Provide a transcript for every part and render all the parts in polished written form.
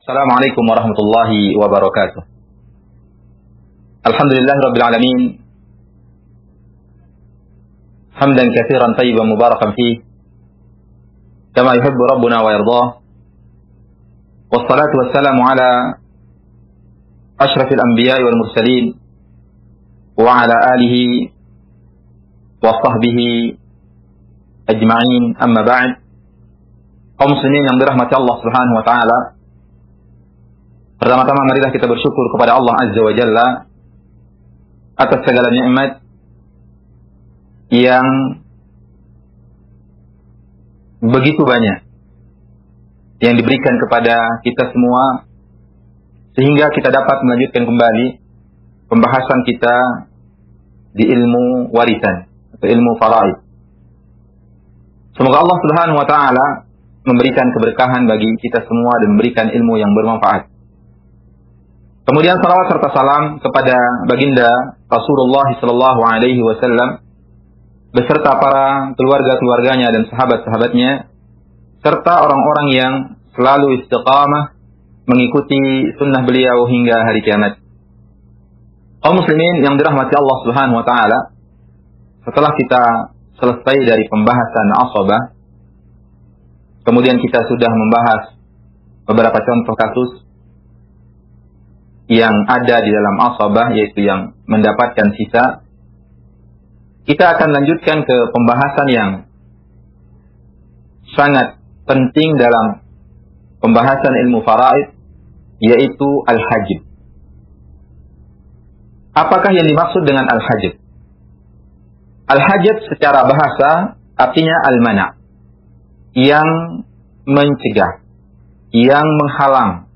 Assalamualaikum warahmatullahi wabarakatuh. Alhamdulillah rabbil alamin. Hamdan katsiran tayyiban mubarakan fih. Kama yuhibbu rabbuna wa yardah. Wassalatu wassalamu ala asyrafil anbiya'i wal mursalin wa ala alihi wa sahbihi ajma'in, amma ba'd. Kaum muslimin yang dirahmati Allah Subhanahu wa taala, pertama-tama marilah kita bersyukur kepada Allah Azza wa Jalla atas segala nikmat yang begitu banyak yang diberikan kepada kita semua, sehingga kita dapat melanjutkan kembali pembahasan kita di ilmu warisan atau ilmu faraid. Semoga Allah Subhanahu wa taala memberikan keberkahan bagi kita semua dan memberikan ilmu yang bermanfaat. Kemudian salawat serta salam kepada baginda Rasulullah sallallahu alaihi wasallam beserta para keluarga-keluarganya dan sahabat-sahabatnya serta orang-orang yang selalu istiqamah mengikuti sunnah beliau hingga hari kiamat. Kaum muslimin yang dirahmati Allah Subhanahu wa taala, setelah kita selesai dari pembahasan asabah, kemudian kita sudah membahas beberapa contoh kasus yang ada di dalam asabah, yaitu yang mendapatkan sisa. Kita akan lanjutkan ke pembahasan yang sangat penting dalam pembahasan ilmu faraid, yaitu al-hajb. Apakah yang dimaksud dengan al-hajb? Al-hajb secara bahasa artinya al-mana', yang mencegah, yang menghalang,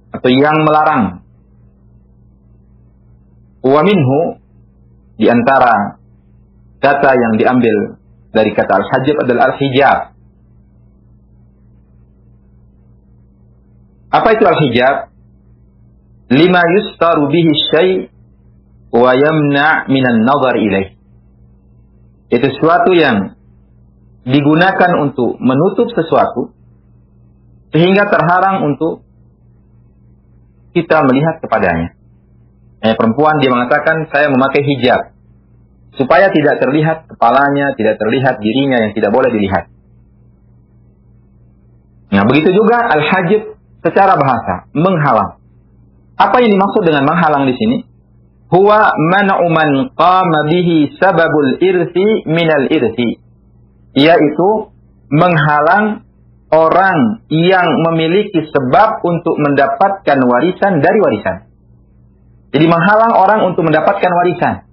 atau yang melarang. Wa minhu, di antara kata yang diambil dari kata al-hajb adalah al-hijab. Apa itu al-hijab? Lima yustaru bihi syai' wa yamna' minan nazar ilaih. Itu sesuatu yang digunakan untuk menutup sesuatu sehingga terhalang untuk kita melihat kepadanya. Perempuan dia mengatakan, saya memakai hijab supaya tidak terlihat kepalanya, tidak terlihat dirinya yang tidak boleh dilihat. Nah, begitu juga al-hajb secara bahasa, menghalang. Apa yang dimaksud dengan menghalang di sini? Huwa man'u man qama bihi sababul irsi minal irsi. Yaitu menghalang orang yang memiliki sebab untuk mendapatkan warisan dari warisan. Jadi menghalang orang untuk mendapatkan warisan.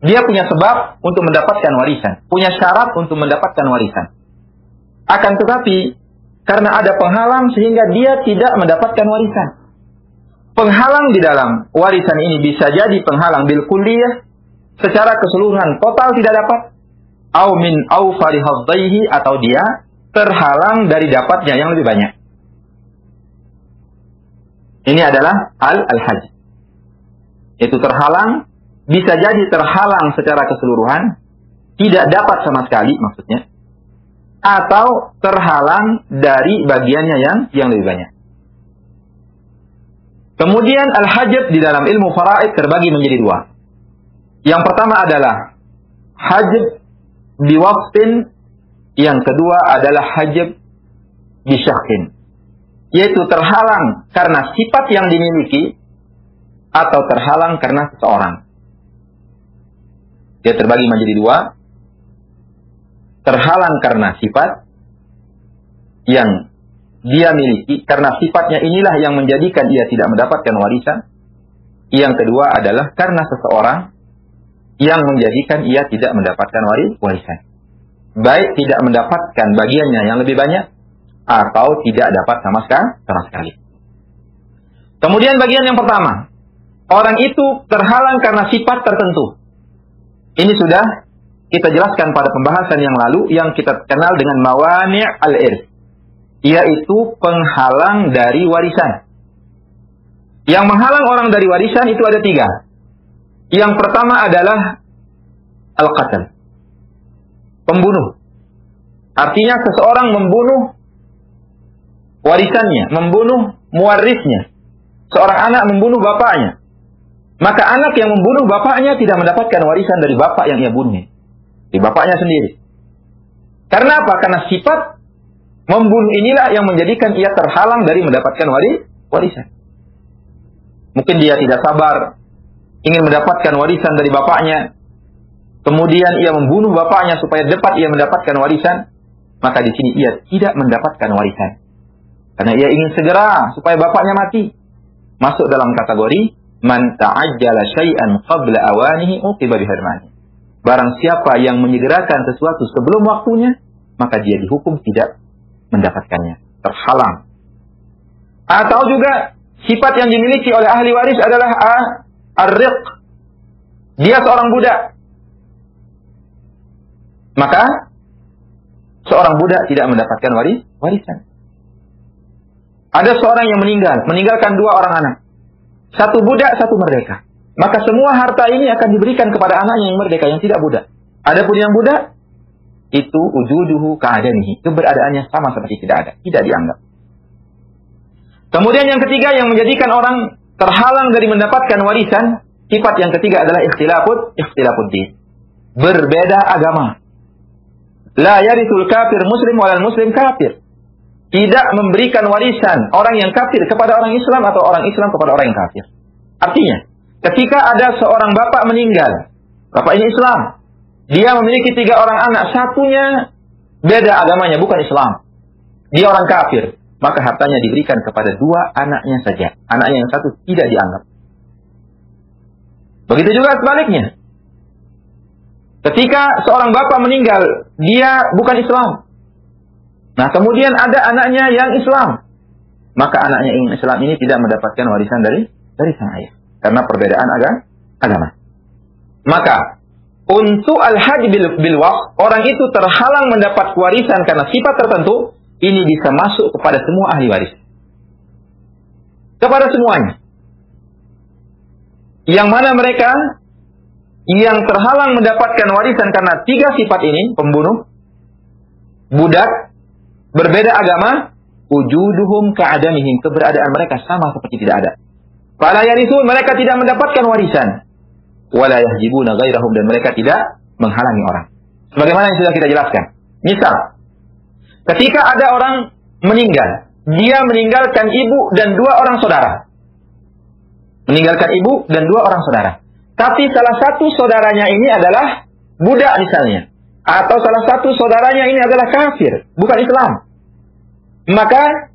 Dia punya sebab untuk mendapatkan warisan, punya syarat untuk mendapatkan warisan. Akan tetapi karena ada penghalang sehingga dia tidak mendapatkan warisan. Penghalang di dalam warisan ini bisa jadi penghalang bil kulliyah, secara keseluruhan total tidak dapat, au min awfari hadzaihi, atau dia terhalang dari dapatnya yang lebih banyak. Ini adalah al-hajb. Itu terhalang, bisa jadi terhalang secara keseluruhan, tidak dapat sama sekali maksudnya, atau terhalang dari bagiannya yang lebih banyak. Kemudian al-hajb di dalam ilmu faraid terbagi menjadi dua. Yang pertama adalah hajb biwaqtin, yang kedua adalah hajb bisyakhsin, yaitu terhalang karena sifat yang dimiliki atau terhalang karena seseorang. Dia terbagi menjadi dua. Terhalang karena sifat yang dia miliki, karena sifatnya inilah yang menjadikan ia tidak mendapatkan warisan. Yang kedua adalah karena seseorang yang menjadikan ia tidak mendapatkan warisan. Baik tidak mendapatkan bagiannya yang lebih banyak, atau tidak dapat sama sekali. Kemudian bagian yang pertama, orang itu terhalang karena sifat tertentu. Ini sudah kita jelaskan pada pembahasan yang lalu, yang kita kenal dengan mawani' al-irs, yaitu penghalang dari warisan. Yang menghalang orang dari warisan itu ada tiga. Yang pertama adalah al-qatl, pembunuh. Artinya seseorang membunuh warisannya, membunuh muwarisnya. Seorang anak membunuh bapaknya, maka anak yang membunuh bapaknya tidak mendapatkan warisan dari bapak yang ia bunuh, di bapaknya sendiri. Karena apa? Karena sifat membunuh inilah yang menjadikan ia terhalang dari mendapatkan warisan. Mungkin dia tidak sabar, ingin mendapatkan warisan dari bapaknya, kemudian ia membunuh bapaknya supaya dapat ia mendapatkan warisan, maka di sini ia tidak mendapatkan warisan. Karena ia ingin segera supaya bapaknya mati. Masuk dalam kategori man ta'ajjala syai'an qabla awanihi uqiba bihirmani. Barang siapa yang menyegerakan sesuatu sebelum waktunya, maka dia dihukum tidak mendapatkannya, terhalang. Atau juga sifat yang dimiliki oleh ahli waris adalah ar-riq. Dia seorang budak. Maka seorang budak tidak mendapatkan warisan. Ada seorang yang meninggalkan 2 orang anak. 1 budak, 1 merdeka. Maka semua harta ini akan diberikan kepada anaknya yang merdeka, yang tidak budak. Adapun yang budak, itu wujuduhu ka'adamihi. Keberadaannya sama seperti tidak ada. Tidak dianggap. Kemudian yang ketiga yang menjadikan orang terhalang dari mendapatkan warisan, sifat yang ketiga adalah ikhtilafud din. Berbeda agama. La yarithul kafir muslim walal muslim kafir. Tidak memberikan warisan orang yang kafir kepada orang Islam atau orang Islam kepada orang yang kafir. Artinya, ketika ada seorang bapak meninggal, bapak ini Islam, dia memiliki 3 orang anak, satunya beda agamanya, bukan Islam, dia orang kafir, maka hartanya diberikan kepada 2 anaknya saja. Anaknya yang satu tidak dianggap. Begitu juga sebaliknya. Ketika seorang bapak meninggal, dia bukan Islam. Nah, kemudian ada anaknya yang Islam. Maka anaknya yang Islam ini tidak mendapatkan warisan dari sang ayah. Karena perbedaan agama. Maka, untuk al-hajj bil waqf, orang itu terhalang mendapat warisan karena sifat tertentu, ini bisa masuk kepada semua ahli waris. Kepada semuanya. Yang mana mereka yang terhalang mendapatkan warisan karena 3 sifat ini, pembunuh, budak, berbeda agama, wujuduhum ka'adamihim, keberadaan mereka sama seperti tidak ada. Fala yarithun, mereka tidak mendapatkan warisan. Wala yahjibuna ghairahum, dan mereka tidak menghalangi orang. Sebagaimana yang sudah kita jelaskan. Misal, ketika ada orang meninggal, dia meninggalkan ibu dan 2 orang saudara. Meninggalkan ibu dan 2 orang saudara. Tapi salah satu saudaranya ini adalah budak misalnya. Atau salah satu saudaranya ini adalah kafir, bukan Islam. Maka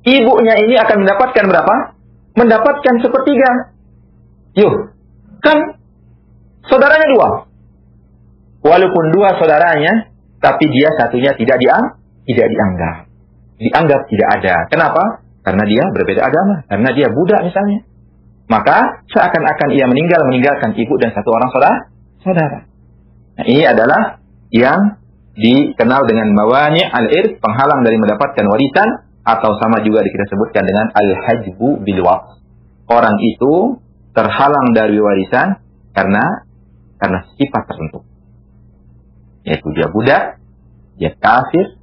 ibunya ini akan mendapatkan berapa? Mendapatkan 1/3. Kan saudaranya 2. Walaupun 2 saudaranya, tapi dia satunya tidak dianggap. Dianggap tidak ada. Kenapa? Karena dia berbeda agama. Karena dia budak misalnya. Maka seakan-akan ia meninggalkan ibu dan 1 orang saudara. Nah, ini adalah yang dikenal dengan mawani' al-irth, penghalang dari mendapatkan warisan, atau sama juga kita sebutkan dengan al-hajbu bil waqf. Orang itu terhalang dari warisan karena sifat tertentu. Yaitu dia budak, dia kafir,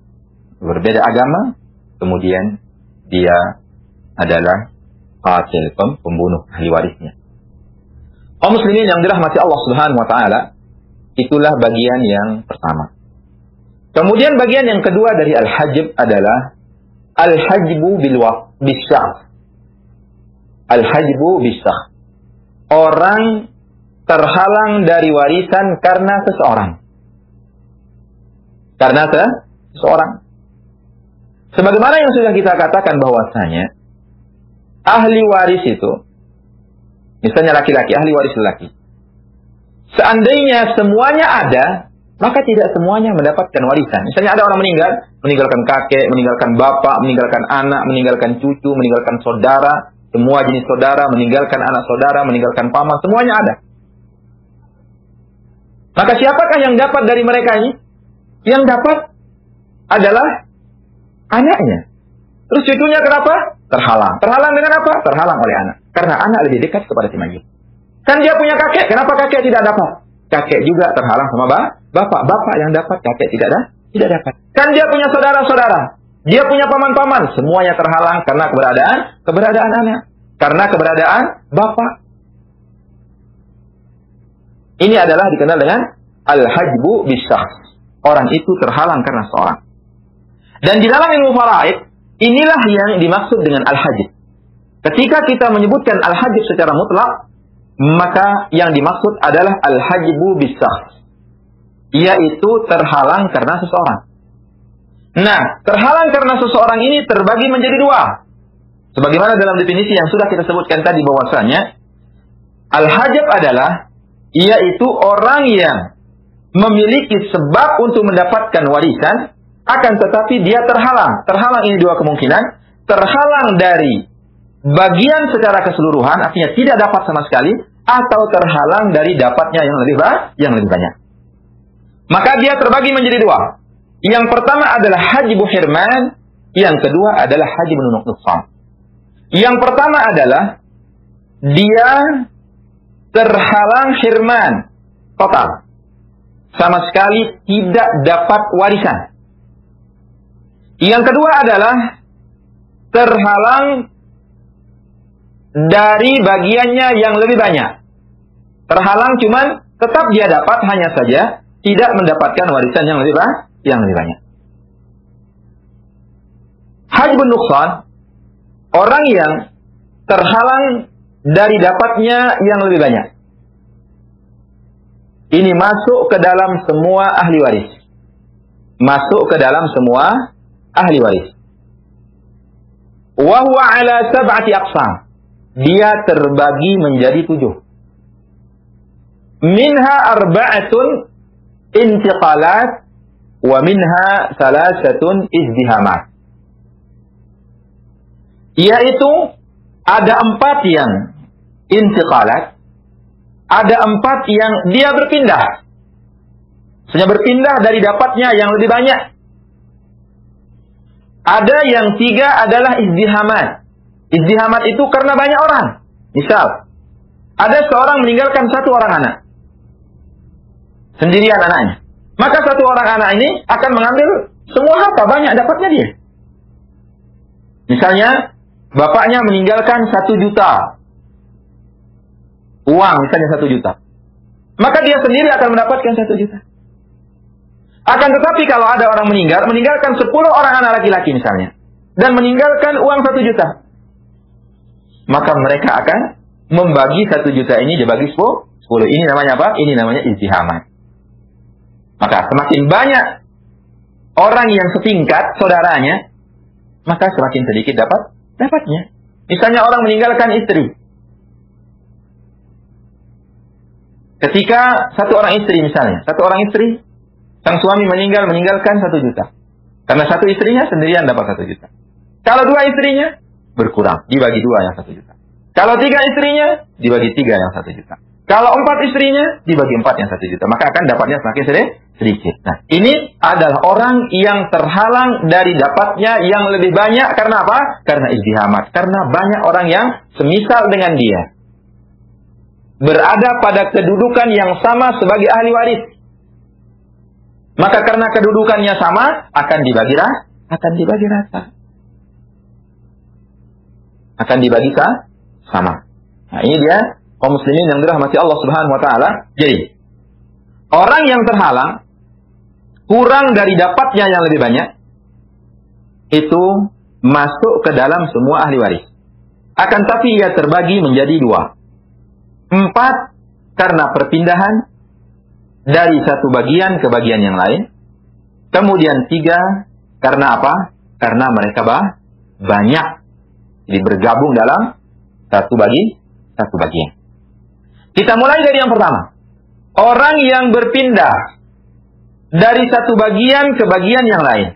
berbeda agama, kemudian dia adalah qatil, pembunuh ahli warisnya. Kaum muslimin yang dirahmati Allah Subhanahu wa taala, itulah bagian yang pertama. Kemudian bagian yang kedua dari al-hajb adalah al-hajbu bil waqf bisyakh. Al-hajbu bisyakh. Orang terhalang dari warisan karena seseorang. Karena seseorang. Sebagaimana yang sudah kita katakan bahwasanya ahli waris itu, misalnya laki-laki, ahli waris laki. Seandainya semuanya ada, maka tidak semuanya mendapatkan warisan. Misalnya ada orang meninggalkan kakek, meninggalkan bapak, meninggalkan anak, meninggalkan cucu, meninggalkan saudara, semua jenis saudara, meninggalkan anak saudara, meninggalkan paman, semuanya ada. Maka siapakah yang dapat dari mereka ini? Yang dapat adalah anaknya. Terus cucunya kenapa? Terhalang. Terhalang dengan apa? Terhalang oleh anak. Karena anak lebih dekat kepada si mayit. Kan dia punya kakek, kenapa kakek tidak dapat? Kakek juga terhalang sama bapak. Bapak yang dapat, kakek tidak dapat. Kan dia punya saudara-saudara. Dia punya paman-paman, semuanya terhalang karena keberadaan anak, karena keberadaan bapak. Ini adalah dikenal dengan al-hajbu bis-syakhs. Orang itu terhalang karena seorang. Dan di dalam ilmu faraid, inilah yang dimaksud dengan al-hajb. Ketika kita menyebutkan al-hajb secara mutlak, maka yang dimaksud adalah al-hajbu bis-syakhs, yaitu terhalang karena seseorang. Nah, terhalang karena seseorang ini terbagi menjadi dua. Sebagaimana dalam definisi yang sudah kita sebutkan tadi bahwasanya al-hajb adalah yaitu orang yang memiliki sebab untuk mendapatkan warisan, akan tetapi dia terhalang. Terhalang ini dua kemungkinan. Terhalang dari bagian secara keseluruhan, artinya tidak dapat sama sekali, atau terhalang dari dapatnya yang lebih banyak. Maka dia terbagi menjadi dua. Yang pertama adalah hajbu hirman, yang kedua adalah hajbu nuqsan. Yang pertama adalah dia terhalang hirman total, sama sekali tidak dapat warisan. Yang kedua adalah terhalang dari bagiannya yang lebih banyak. Terhalang cuman tetap dia dapat, hanya saja tidak mendapatkan warisan yang lebih banyak. Hajbun nuqsan, orang yang terhalang dari dapatnya yang lebih banyak. Ini masuk ke dalam semua ahli waris. Masuk ke dalam semua ahli waris. Wa huwa ala sab'ati aqsam. Dia terbagi menjadi 7. Minha arba'atun intiqalat wa minha salasatun izdihamat. Yaitu ada 4 yang intiqalat, ada 4 yang dia berpindah. Maksudnya berpindah dari dapatnya yang lebih banyak. Ada yang 3 adalah izdihamat. Izdihamat itu karena banyak orang. Misal, ada seorang meninggalkan 1 orang anak. Sendirian anaknya. Maka 1 orang anak ini akan mengambil semua harta, banyak dapatnya dia. Misalnya, bapaknya meninggalkan 1 juta. Uang misalnya 1 juta. Maka dia sendiri akan mendapatkan 1 juta. Akan tetapi kalau ada orang meninggalkan 10 orang anak laki-laki misalnya, dan meninggalkan uang 1 juta, maka mereka akan membagi 1 juta ini dibagi 10. Ini namanya apa? Ini namanya izdihamat. Maka semakin banyak orang yang setingkat saudaranya, maka semakin sedikit dapatnya. Misalnya orang meninggalkan istri. Ketika 1 orang istri misalnya, 1 orang istri, sang suami meninggalkan 1 juta. Karena 1 istrinya sendirian dapat 1 juta. Kalau 2 istrinya, berkurang, dibagi 2 yang 1 juta. Kalau 3 istrinya, dibagi 3 yang 1 juta. Kalau 4 istrinya, dibagi 4 yang 1 juta. Maka akan dapatnya semakin sedikit. Nah, ini adalah orang yang terhalang dari dapatnya yang lebih banyak. Karena apa? Karena izdihamat. Karena banyak orang yang semisal dengan dia, berada pada kedudukan yang sama sebagai ahli waris. Maka karena kedudukannya sama, akan dibagi rata. Akan dibagi sama. Nah, ini dia kaum muslimin yang dirahmati Allah Subhanahu wa taala. Jadi, orang yang terhalang kurang dari dapatnya yang lebih banyak itu masuk ke dalam semua ahli waris. Akan tapi ia terbagi menjadi 2. 4 karena perpindahan dari satu bagian ke bagian yang lain. Kemudian 3 karena apa? Karena mereka banyak. Jadi bergabung dalam satu bagian. Kita mulai dari yang pertama. Orang yang berpindah dari satu bagian ke bagian yang lain.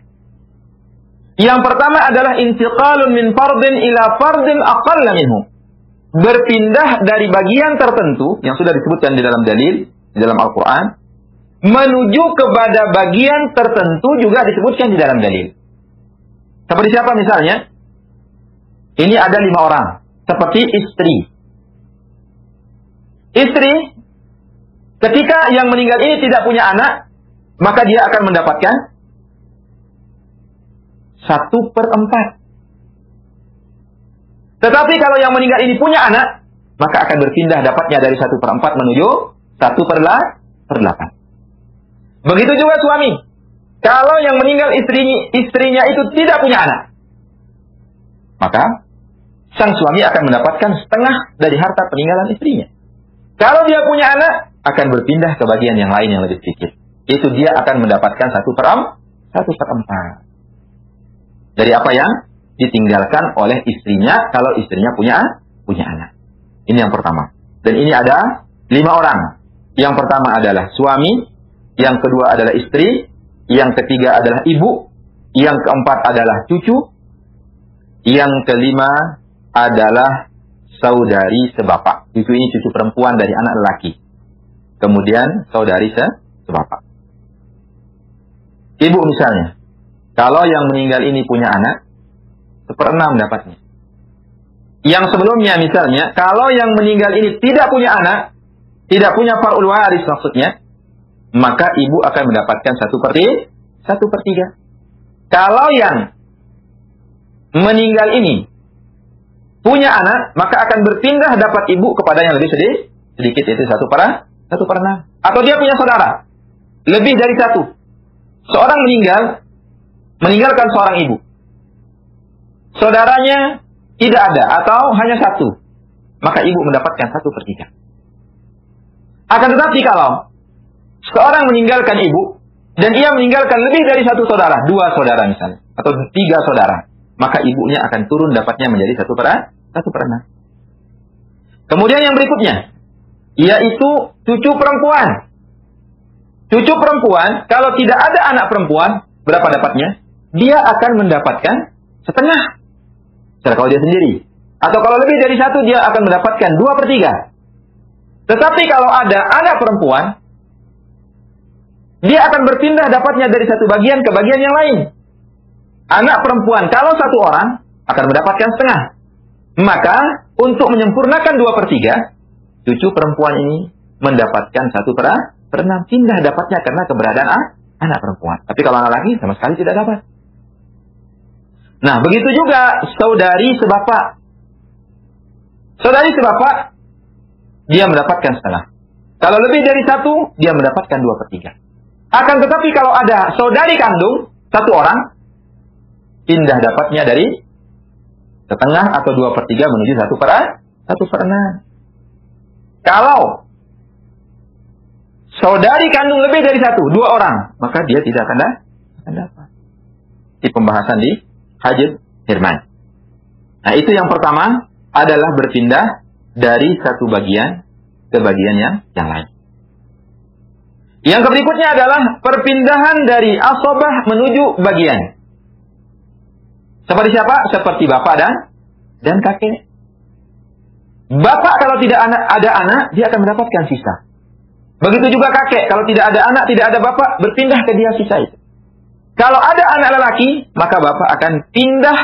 Yang pertama adalah intiqalun min fardin ila fardin aqalla minhu. Berpindah dari bagian tertentu yang sudah disebutkan di dalam dalil, di dalam Al-Quran, menuju kepada bagian tertentu juga disebutkan di dalam dalil. Seperti siapa misalnya? Ini ada 5 orang. Seperti istri. Istri, ketika yang meninggal ini tidak punya anak, maka dia akan mendapatkan 1/4. Tetapi kalau yang meninggal ini punya anak, maka akan berpindah dapatnya dari 1/4 menuju 1/8. Begitu juga suami. Kalau yang meninggal istrinya itu tidak punya anak, maka sang suami akan mendapatkan setengah dari harta peninggalan istrinya. Kalau dia punya anak, akan berpindah ke bagian yang lain yang lebih sedikit. Itu dia akan mendapatkan 1/4. Dari apa yang ditinggalkan oleh istrinya kalau istrinya punya anak. Ini yang pertama. Dan ini ada 5 orang. Yang pertama adalah suami, yang kedua adalah istri, yang ketiga adalah ibu, yang keempat adalah cucu, yang kelima adalah saudari sebapak. Cucu ini cucu perempuan dari anak lelaki. Kemudian saudari sebapak. Ibu misalnya, kalau yang meninggal ini punya anak, 1/6 dapatnya. Yang sebelumnya misalnya, kalau yang meninggal ini tidak punya anak, tidak punya far'ul waris maksudnya, maka ibu akan mendapatkan 1/3. Kalau yang meninggal ini punya anak, maka akan berpindah dapat ibu kepada yang lebih sedikit, yaitu 1/6. Atau dia punya saudara, lebih dari 1. Seorang meninggalkan seorang ibu. Saudaranya tidak ada, atau hanya 1. Maka ibu mendapatkan 1/3. Akan tetapi kalau seorang meninggalkan ibu, dan ia meninggalkan lebih dari 1 saudara, 2 saudara misalnya, atau 3 saudara, maka ibunya akan turun dapatnya menjadi 1/6. Kemudian yang berikutnya, yaitu cucu perempuan. Cucu perempuan, kalau tidak ada anak perempuan, berapa dapatnya? Dia akan mendapatkan setengah. Kalau dia sendiri. Atau kalau lebih dari 1, dia akan mendapatkan 2/3. Tetapi kalau ada anak perempuan, dia akan berpindah dapatnya dari satu bagian ke bagian yang lain. Anak perempuan, kalau 1 orang, akan mendapatkan setengah. Maka, untuk menyempurnakan 2/3, cucu perempuan ini mendapatkan 1/6. Pindah dapatnya karena keberadaan anak perempuan. Tapi kalau anak laki, sama sekali tidak dapat. Nah, begitu juga saudari sebapak. Saudari sebapak, dia mendapatkan setengah. Kalau lebih dari 1, dia mendapatkan 2/3. Akan tetapi kalau ada saudari kandung, 1 orang, pindah dapatnya dari setengah atau 2/3 menuju 1/6. Kalau saudari kandung lebih dari 1, 2 orang, maka dia tidak akan dapat. Di pembahasan di Hajj Hirman. Nah, itu yang pertama adalah berpindah dari satu bagian ke bagian yang lain. Yang berikutnya adalah perpindahan dari asobah menuju bagian. Seperti siapa? Seperti bapak dan kakek. Bapak kalau tidak ada anak, dia akan mendapatkan sisa. Begitu juga kakek, kalau tidak ada anak, tidak ada bapak, berpindah ke dia sisa itu. Kalau ada anak lelaki, maka bapak akan pindah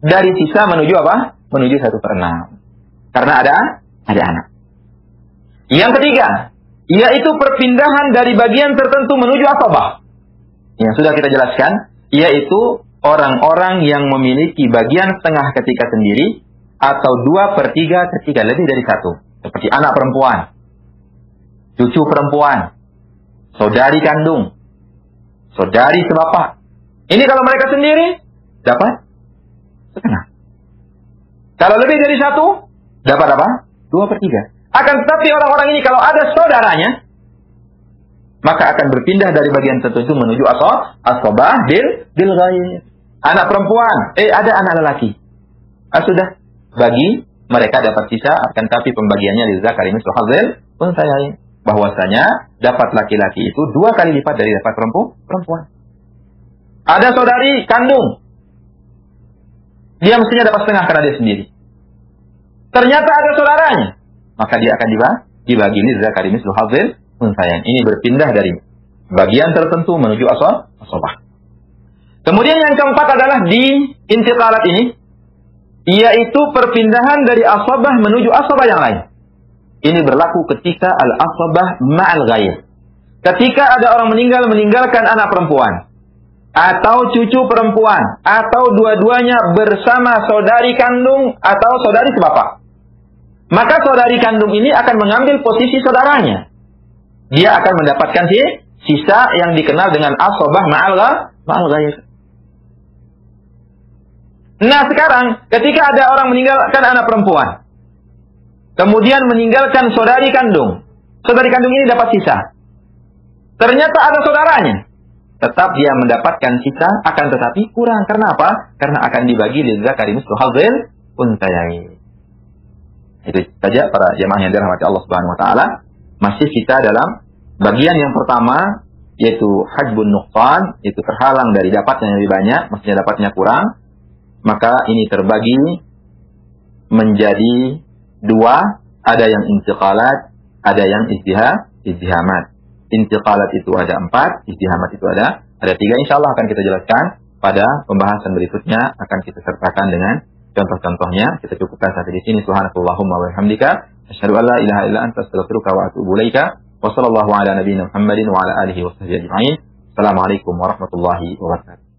dari sisa menuju apa? Menuju 1/6. Karena ada anak. Yang ketiga, yaitu perpindahan dari bagian tertentu menuju asabah. Yang sudah kita jelaskan, yaitu orang-orang yang memiliki bagian setengah ketika sendiri, atau 2/3 ketika lebih dari 1. Seperti anak perempuan, cucu perempuan, saudari kandung, saudari sebapak. Ini kalau mereka sendiri, dapat setengah. Kalau lebih dari 1, dapat apa? 2/3. Akan tetapi orang-orang ini kalau ada saudaranya, maka akan berpindah dari bagian tertentu menuju asabah bil ghair. Anak perempuan, ada anak lelaki. Sudah, bagi mereka dapat sisa, akan tapi pembagiannya lidzakari mithlu hadzil unthayain. Bahwasanya dapat laki-laki itu 2 kali lipat dari dapat perempuan. Ada saudari kandung, dia mestinya dapat setengah karena dia sendiri. Ternyata ada saudaranya, maka dia akan dibagi lidzakari mithlu hadzil unthayain. Ini berpindah dari bagian tertentu menuju asabah. Kemudian yang keempat adalah di intiqalat ini, yaitu perpindahan dari asabah menuju asabah yang lain. Ini berlaku ketika al-asabah ma'al ghair. Ketika ada orang meninggalkan anak perempuan. atau cucu perempuan, atau dua-duanya bersama saudari kandung atau saudari sebapak, maka saudari kandung ini akan mengambil posisi saudaranya. Dia akan mendapatkan sisa yang dikenal dengan asobah ma'al ghair. Nah sekarang, ketika ada orang meninggalkan anak perempuan, kemudian meninggalkan saudari kandung ini dapat sisa. Ternyata ada saudaranya. Tetap dia mendapatkan sisa, akan tetapi kurang. Karena apa? Karena akan dibagi lidzakari mislu hadzil unsayain. Itu saja para jemaah yang dirahmati Allah Subhanahu wa taala. Masih kita dalam bagian yang pertama, yaitu hajbun nuqsan, yaitu terhalang dari dapatnya yang lebih banyak, maksudnya dapatnya kurang. Maka ini terbagi menjadi dua, ada yang intiqalat, ada yang izdihamat. Intiqalat itu ada 4, izdihamat itu ada 3. Insyaallah akan kita jelaskan pada pembahasan berikutnya, akan kita sertakan dengan contoh-contohnya. Kita cukupkan sampai di sini. Subhanakallahumma wa bihamdika, asyhadu an la ilaha illa anta, astaghfiruka wa atubu ilaika. Wa sallallahu ala nabiyyina Muhammadin wa ala alihi wa sahbihi ajma'in. Assalamualaikum warahmatullahi wabarakatuh.